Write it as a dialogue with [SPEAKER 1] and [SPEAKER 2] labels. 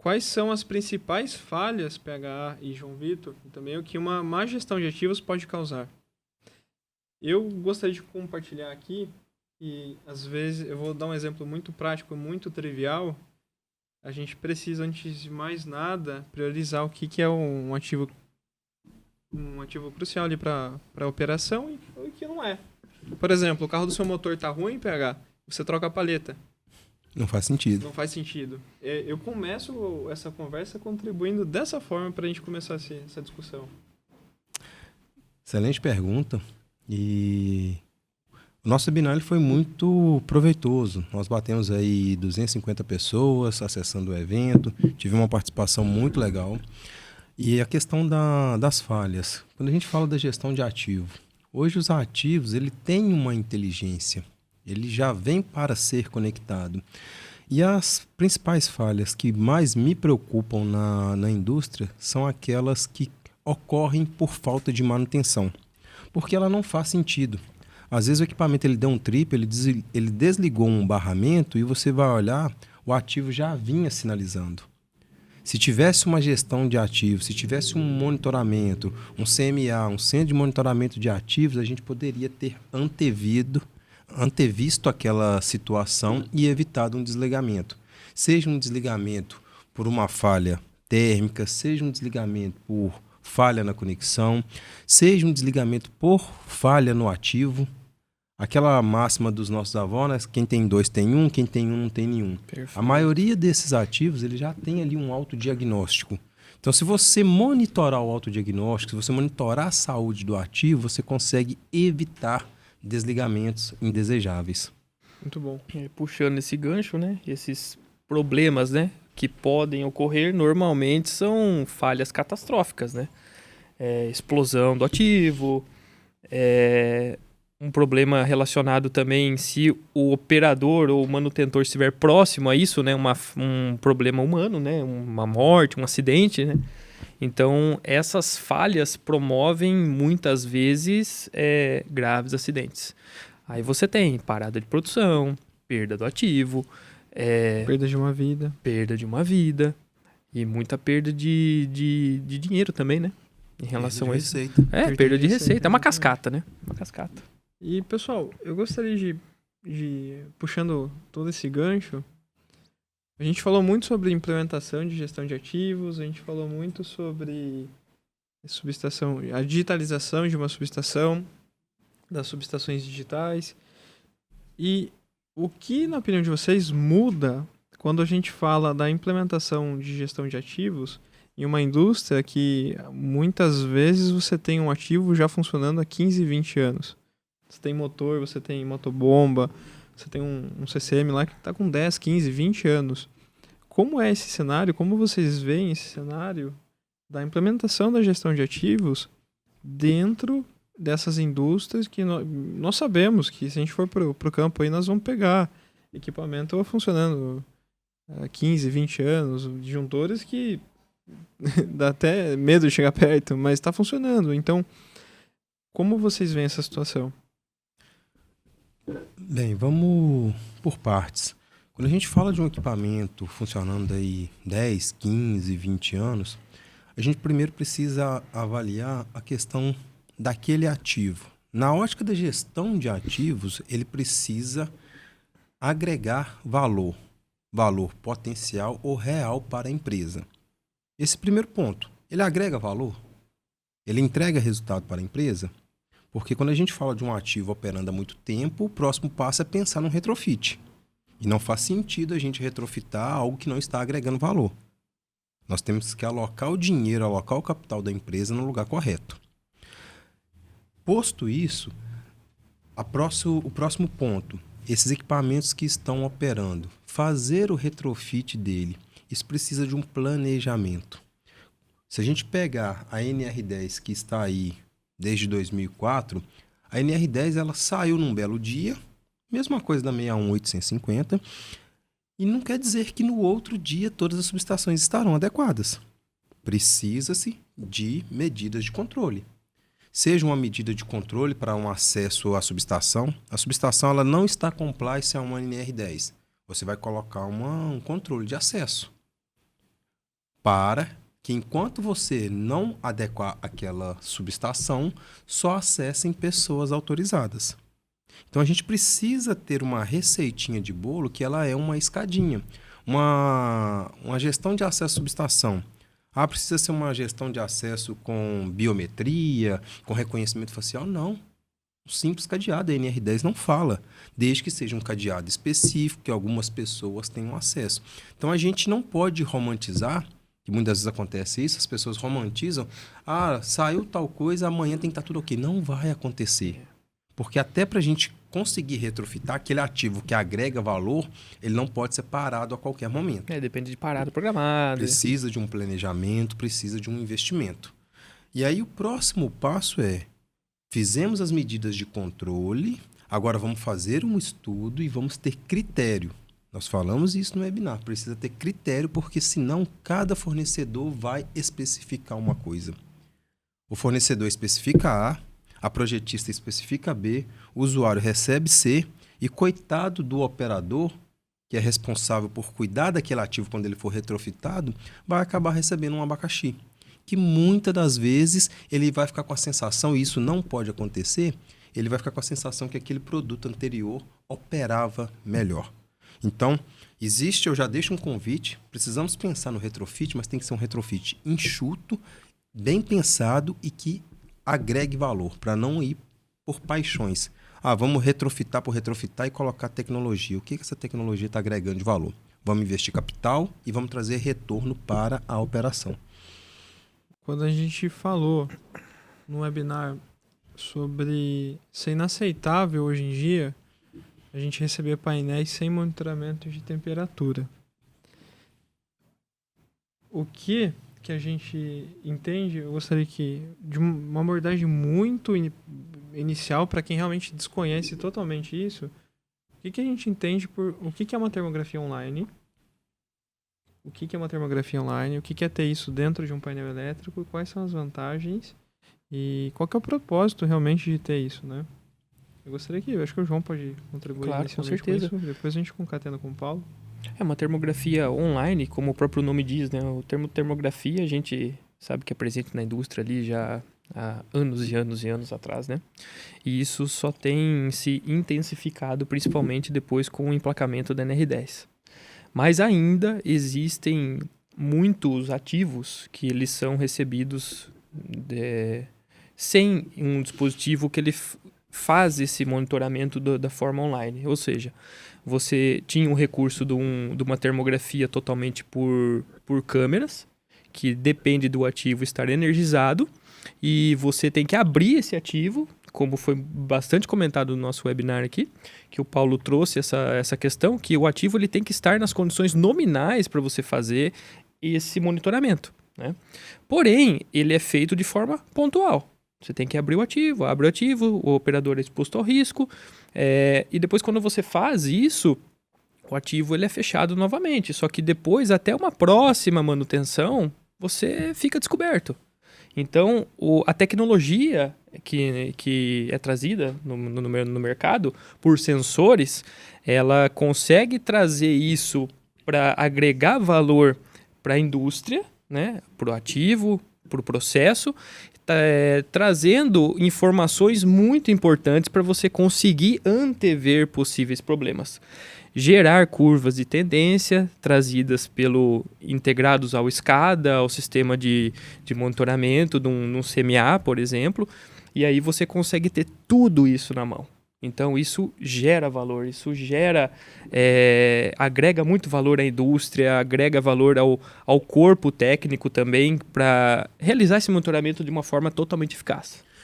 [SPEAKER 1] quais são as principais falhas, PH e João Vitor, e também o que uma má gestão de ativos pode causar. Eu gostaria de compartilhar aqui, e às vezes eu vou dar um exemplo muito prático, muito trivial. A gente precisa, antes de mais nada, priorizar o que é um ativo crucial ali para a operação e o que não é. Por exemplo, o carro do seu motor está ruim, PH, você troca a paleta.
[SPEAKER 2] Não faz sentido.
[SPEAKER 1] Não faz sentido. Eu começo essa conversa contribuindo dessa forma para a gente começar essa discussão.
[SPEAKER 2] Excelente pergunta. E o nosso webinar foi muito proveitoso. Nós batemos aí 250 pessoas acessando o evento. Tive uma participação muito legal. E a questão das falhas. Quando a gente fala da gestão de ativo, hoje os ativos ele tem uma inteligência. Ele já vem para ser conectado. E as principais falhas que mais me preocupam na indústria são aquelas que ocorrem por falta de manutenção. Porque ela não faz sentido. Às vezes o equipamento ele deu um trip, ele desligou um barramento e você vai olhar, o ativo já vinha sinalizando. Se tivesse uma gestão de ativos, se tivesse um monitoramento, um CMA, um centro de monitoramento de ativos, a gente poderia ter antevisto aquela situação e evitado um desligamento. Seja um desligamento por uma falha térmica, seja um desligamento por falha na conexão, seja um desligamento por falha no ativo. Aquela máxima dos nossos avós, né? Quem tem dois tem um, quem tem um não tem nenhum.
[SPEAKER 1] Perfeito.
[SPEAKER 2] A maioria desses ativos ele já tem ali um autodiagnóstico. Então, se você monitorar o autodiagnóstico, se você monitorar a saúde do ativo, você consegue evitar desligamentos indesejáveis.
[SPEAKER 1] Muito bom.
[SPEAKER 3] Puxando esse gancho, né? Esses problemas, né, que podem ocorrer normalmente são falhas catastróficas, né? Explosão do ativo, um problema relacionado também se o operador ou o manutentor estiver próximo a isso, né? Um problema humano, né? Uma morte, um acidente, né? Então, essas falhas promovem, muitas vezes, graves acidentes. Aí você tem parada de produção, perda do ativo,
[SPEAKER 1] Perda de uma vida.
[SPEAKER 3] perda de uma vida e muita perda de dinheiro também, né? Em relação a isso.
[SPEAKER 2] Receita.
[SPEAKER 3] Perda de receita. É uma cascata, né? Uma cascata.
[SPEAKER 1] E, pessoal, eu gostaria puxando todo esse gancho, a gente falou muito sobre implementação de gestão de ativos, a gente falou muito sobre subestação, a digitalização de uma subestação, das subestações digitais. E o que, na opinião de vocês, muda quando a gente fala da implementação de gestão de ativos em uma indústria que muitas vezes você tem um ativo já funcionando há 15, 20 anos? Você tem motor, você tem motobomba, você tem um CCM lá que está com 10, 15, 20 anos. Como é esse cenário? Como vocês veem esse cenário da implementação da gestão de ativos dentro dessas indústrias que nós sabemos que se a gente for para o campo aí nós vamos pegar equipamento funcionando há 15, 20 anos, disjuntores que dá até medo de chegar perto, mas está funcionando. Então, como vocês veem essa situação?
[SPEAKER 2] Bem, vamos por partes. Quando a gente fala de um equipamento funcionando aí 10, 15, 20 anos, a gente primeiro precisa avaliar a questão daquele ativo. Na ótica da gestão de ativos, ele precisa agregar valor potencial ou real para a empresa. Esse primeiro ponto, ele agrega valor? Ele entrega resultado para a empresa? Porque quando a gente fala de um ativo operando há muito tempo, o próximo passo é pensar num retrofit. E não faz sentido a gente retrofitar algo que não está agregando valor. Nós temos que alocar o dinheiro, alocar o capital da empresa no lugar correto. Posto isso, o próximo ponto, esses equipamentos que estão operando, fazer o retrofit dele, isso precisa de um planejamento. Se a gente pegar a NR10 que está aí desde 2004, a NR10 ela saiu num belo dia, mesma coisa da 61850, e não quer dizer que no outro dia todas as subestações estarão adequadas. Precisa-se de medidas de controle. Seja uma medida de controle para um acesso à subestação. A subestação ela não está compliance a uma NR10. Você vai colocar um controle de acesso. para que enquanto você não adequar aquela subestação, só acessem pessoas autorizadas. Então a gente precisa ter uma receitinha de bolo que ela é uma escadinha. Uma gestão de acesso à subestação. Precisa ser uma gestão de acesso com biometria, com reconhecimento facial? Não. Um simples cadeado, a NR10 não fala, desde que seja um cadeado específico, que algumas pessoas tenham acesso. Então a gente não pode romantizar, que muitas vezes acontece isso, as pessoas romantizam, saiu tal coisa, amanhã tem que estar tudo ok. Não vai acontecer. Porque até para a gente conseguir retrofitar aquele ativo que agrega valor, ele não pode ser parado a qualquer momento.
[SPEAKER 3] Depende de parada programada.
[SPEAKER 2] Precisa de um planejamento, precisa de um investimento. E aí o próximo passo fizemos as medidas de controle, agora vamos fazer um estudo e vamos ter critério. Nós falamos isso no webinar, precisa ter critério, porque senão cada fornecedor vai especificar uma coisa. O fornecedor especifica A projetista especifica B, o usuário recebe C, e coitado do operador, que é responsável por cuidar daquele ativo quando ele for retrofitado, vai acabar recebendo um abacaxi. Que muitas das vezes ele vai ficar com a sensação, e isso não pode acontecer, ele vai ficar com a sensação que aquele produto anterior operava melhor. Então, eu já deixo um convite, precisamos pensar no retrofit, mas tem que ser um retrofit enxuto, bem pensado e que agregue valor, para não ir por paixões. Vamos retrofitar por retrofitar e colocar tecnologia. O que essa tecnologia está agregando de valor? Vamos investir capital e vamos trazer retorno para a operação.
[SPEAKER 1] Quando a gente falou no webinar sobre ser inaceitável hoje em dia a gente receber painéis sem monitoramento de temperatura. O que a gente entende, eu gostaria de uma abordagem muito inicial para quem realmente desconhece totalmente isso, o que a gente entende por o que é uma termografia online, o que é uma termografia online, o que é ter isso dentro de um painel elétrico, quais são as vantagens e qual que é o propósito realmente de ter isso, né? Eu acho que o João pode contribuir inicialmente com isso, depois a gente concatena com o Paulo.
[SPEAKER 3] Uma termografia online, como o próprio nome diz, né? O termo termografia a gente sabe que é presente na indústria ali já há anos e anos e anos atrás, né? E isso só tem se intensificado principalmente depois com o emplacamento da NR10. Mas ainda existem muitos ativos que eles são recebidos sem um dispositivo que ele faz esse monitoramento da forma online. Ou seja, você tinha um recurso de uma termografia totalmente por câmeras, que depende do ativo estar energizado, e você tem que abrir esse ativo, como foi bastante comentado no nosso webinar aqui, que o Paulo trouxe essa questão, que o ativo ele tem que estar nas condições nominais para você fazer esse monitoramento, né? Porém, ele é feito de forma pontual. Você tem que abrir o ativo, abre o ativo, o operador é exposto ao risco, e depois quando você faz isso, o ativo ele é fechado novamente. Só que depois, até uma próxima manutenção, você fica descoberto. Então, a tecnologia que é trazida no mercado por sensores, ela consegue trazer isso para agregar valor para a indústria, né, para o ativo, para o processo, trazendo informações muito importantes para você conseguir antever possíveis problemas. Gerar curvas de tendência trazidas integrados ao SCADA, ao sistema de monitoramento de um CMA, por exemplo, e aí você consegue ter tudo isso na mão. Então isso gera valor, isso agrega muito valor à indústria, agrega valor ao corpo técnico também para realizar esse monitoramento de uma forma totalmente eficaz.